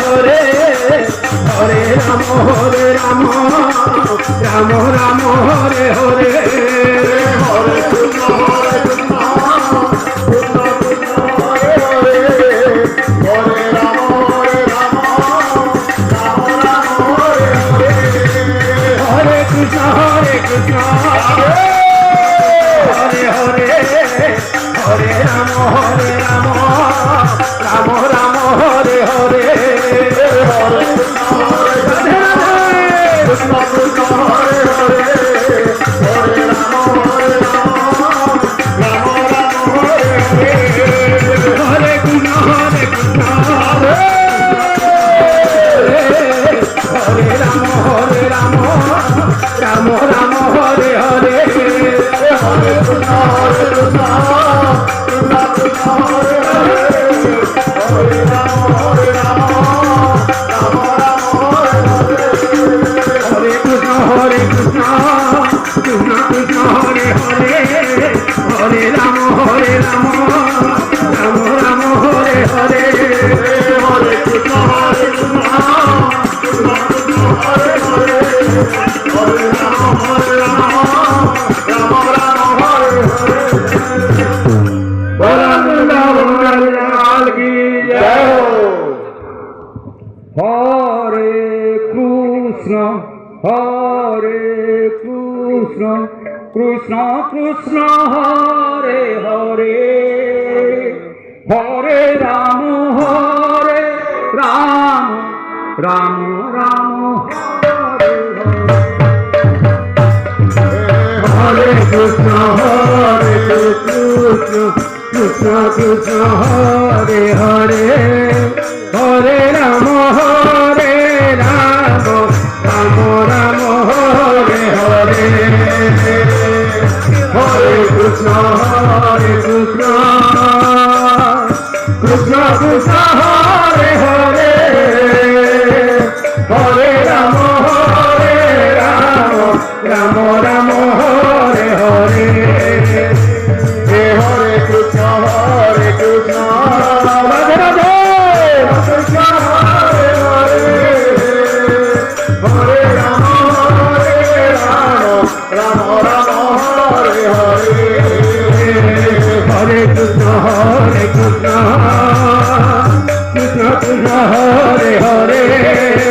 Hare Hare Ram Ram Ram Ram Hare Hare Hare Krishna Hare Krishna, Hare Hare, Hare Rama, Rama Rama, Hare Hare, Hare Krishna, Krishna Hare Hare, Hare Rama, Rama Rama, Hare Hare, Hare Krishna, Hare Rama, Hare Rama. Ramo Ramo Hare Hare Hare Krishna Hare Krishna Krishna Krishna Hare Hare Hare Ramo Ramo Ramo Hare Hare Hare Krishna Krishna Krishna Hare Hare Hare Ramo Ramo Ramo Hare Hare Hare Krishna Krishna Krishna Krishna Hare Hare Hare Rama Rama Hare Hare Vrindavan Laal ki jai ho Hare Krishna Krishna Krishna Hare Hare Hare Rama Rama Rama Hare Krishna Krishna Krishna Hare Hare Hare Rama Rama Rama Hare Hare Hare Krishna Krishna Krishna Hare Hare Hare Rama Rama Rama Hare Hare Hare Krishna Radhe Radhe Krishna Hare Hare Hare Rama Rama Rama Hare Hare Hare Krishna Krishna Krishna Hare Hare